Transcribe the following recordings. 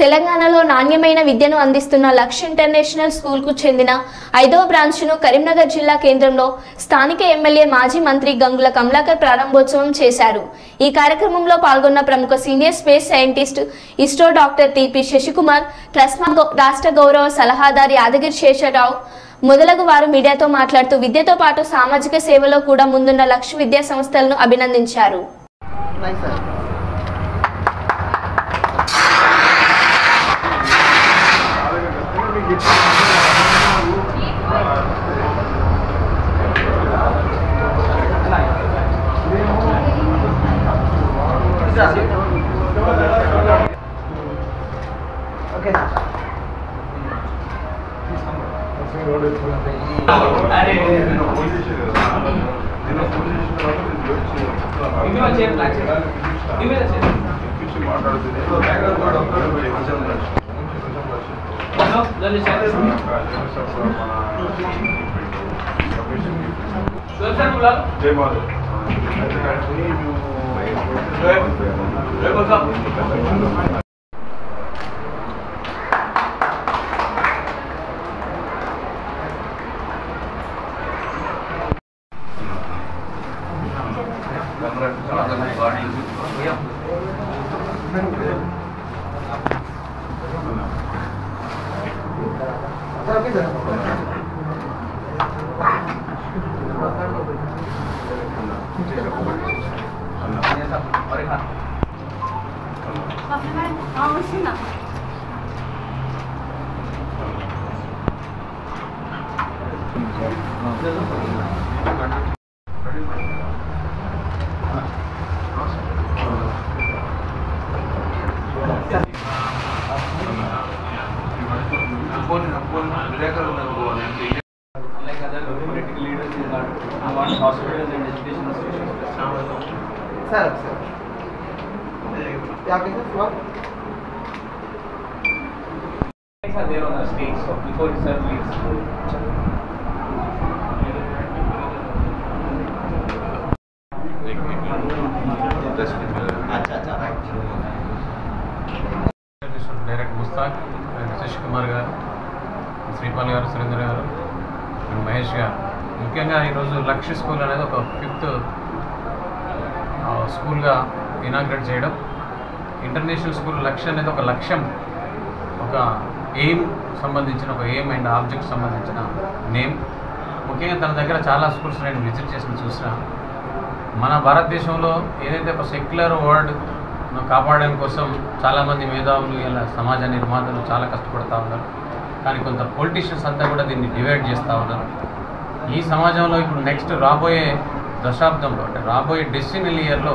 తెలంగాణలో నాణ్యమైన విద్యను అందిస్తున్న లక్ష్య ఇంటర్నేషనల్ స్కూల్కు చెందిన 5వ బ్రాంచ్ను కరీంనగర్ జిల్లా కేంద్రంలో స్థానిక ఎమ్మెల్యే మాజీ మంత్రి గంగుల కమలాకర్ ప్రారంభోత్సవం చేశారు. ఈ కార్యక్రమంలో పాల్గొన్న ప్రముఖ senior space scientist ISRO doctor TP Sasikumar, TRSMA రాష్ట్ర గౌరవ సలహాదారు యాదగిరి శేషరావు మొదలగు వారు మీడియాతో మాట్లాడుతూ విద్యతో పాటు సామాజిక సేవలో కూడా ముందున్న లక్ష్య విద్యా సంస్థలను అభినందించారు. There on the stage, so before he sir leaves. Direct Mustaq, Shashkumar garu, Sripal garu, Surendra garu, and Mahesh garu. ముఖ్యంగా ఈరోజు లక్ష్య స్కూల్ అనేది ఒక 5th స్కూల్గా ఇనాగ్రేట్ చేయడం. ఇంటర్నేషనల్ స్కూల్ లక్ష్య అనేది ఒక లక్ష్యం, ఒక ఎయిమ్ సంబంధించిన ఒక ఎయిమ్ అండ్ ఆబ్జెక్ట్ సంబంధించిన నేమ్. ముఖ్యంగా తన దగ్గర చాలా స్కూల్స్ నేను విజిట్ చేసి చూసిన మన భారతదేశంలో ఏదైతే ఒక సెక్యులర్ వరల్డ్ను కాపాడడం కోసం చాలామంది మేధావులు ఇలా సమాజ నిర్మాతలు చాలా కష్టపడుతూ ఉన్నారు. కానీ కొంత పొలిటీషియన్స్ అంతా కూడా దీన్ని డివైడ్ చేస్తూ ఉన్నారు. ఈ సమాజంలో ఇప్పుడు నెక్స్ట్ రాబోయే దశాబ్దంలో అంటే రాబోయే డెస్టినల్ ఇయర్లో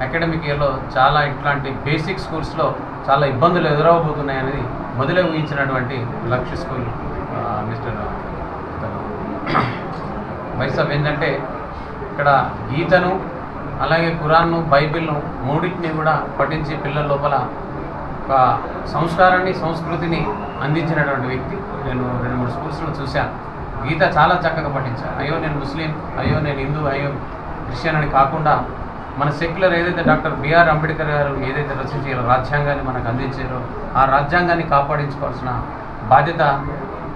అకాడమిక్ ఇయర్లో చాలా ఇట్లాంటి బేసిక్ స్కూల్స్లో చాలా ఇబ్బందులు ఎదురవబోతున్నాయనేది మొదలే ఊహించినటువంటి లక్ష్య స్కూల్ మిస్టర్ వైసాబ్ ఏంటంటే ఇక్కడ గీతను అలాగే ఖురాన్ను బైబిల్ను మూడింటిని కూడా పఠించి పిల్లల లోపల ఒక సంస్కారాన్ని సంస్కృతిని అందించినటువంటి వ్యక్తి. నేను 2-3 స్కూల్స్లో చూశాను. గీత చాలా చక్కగా పఠించాను. అయ్యో నేను ముస్లిం, అయ్యో నేను హిందూ, అయ్యో క్రిస్టియన్ అని కాకుండా మన సెక్యులర్ ఏదైతే డాక్టర్ బిఆర్ అంబేద్కర్ గారు ఏదైతే రచించి రాజ్యాంగాన్ని మనకు అందించారో ఆ రాజ్యాంగాన్ని కాపాడించుకోవాల్సిన బాధ్యత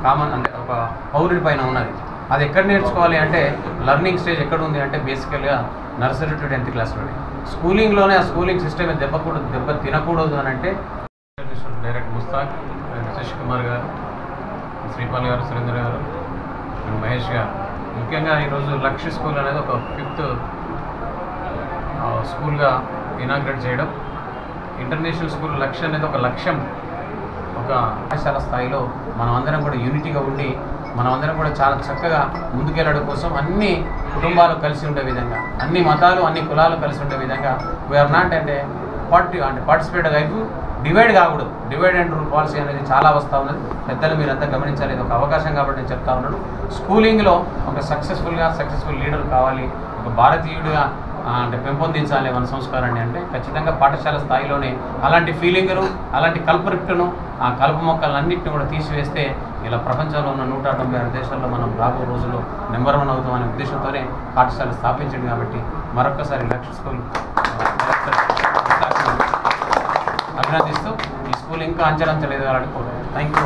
కామన్ అంటే ఒక పౌరుడి పైన ఉన్నది. అది ఎక్కడ నేర్చుకోవాలి అంటే లర్నింగ్ స్టేజ్ ఎక్కడ ఉంది అంటే బేసికల్గా నర్సరీ టు 10th క్లాస్లోనే స్కూలింగ్లోనే ఆ స్కూలింగ్ సిస్టమ్ దెబ్బ తినకూడదు అని అంటే డైరెక్ట్ ముస్తాక్, శశికుమార్ గారు, శ్రీపాల్ గారు, సురేంద్ర గారు, అండ్ మహేష్ గారు. ముఖ్యంగా ఈరోజు లక్ష్య స్కూల్ అనేది ఒక 5th స్కూల్గా ఇనాగ్రేట్ చేయడం. ఇంటర్నేషనల్ స్కూల్ లక్ష్య అనేది ఒక లక్ష్యం, ఒక పాఠశాల స్థాయిలో మనం అందరం కూడా యూనిటీగా ఉండి మనం అందరం కూడా చాలా చక్కగా ముందుకెళ్ళడం కోసం అన్ని కుటుంబాలు కలిసి ఉండే విధంగా, అన్ని మతాలు అన్ని కులాలు కలిసి ఉండే విధంగా వీఆర్ నాట్ అంటే పార్టిసిపేట్ వైపు డివైడ్ కాకూడదు. డివైడ్ అండ్ రూల్ పాలసీ అనేది చాలా వస్తూ ఉన్నది. పెద్దలు మీరంతా గమనించాలి. ఇది ఒక అవకాశం కాబట్టి నేను చెప్తా ఉన్నాను. స్కూలింగ్లో ఒక సక్సెస్ఫుల్ లీడర్ కావాలి, ఒక భారతీయుడిగా అంటే పెంపొందించాలి మన సంస్కారాన్ని అంటే ఖచ్చితంగా పాఠశాల స్థాయిలోనే అలాంటి ఫీలింగ్ను, అలాంటి కల్పరిట్టును, ఆ కలుపు మొక్కలన్నింటినీ కూడా తీసివేస్తే ఇలా ప్రపంచంలో ఉన్న 196 దేశాల్లో మనం రాబో రోజుల్లో నెంబర్ 1 అవుతామనే ఉద్దేశంతోనే పాఠశాల స్థాపించింది. కాబట్టి మరొక్కసారి లక్ష్య స్కూల్ అభినందిస్తూ ఈ స్కూల్ ఇంకా అంచెలంచెలు ఎదగాలని కోరుతున్నాను. Thank you.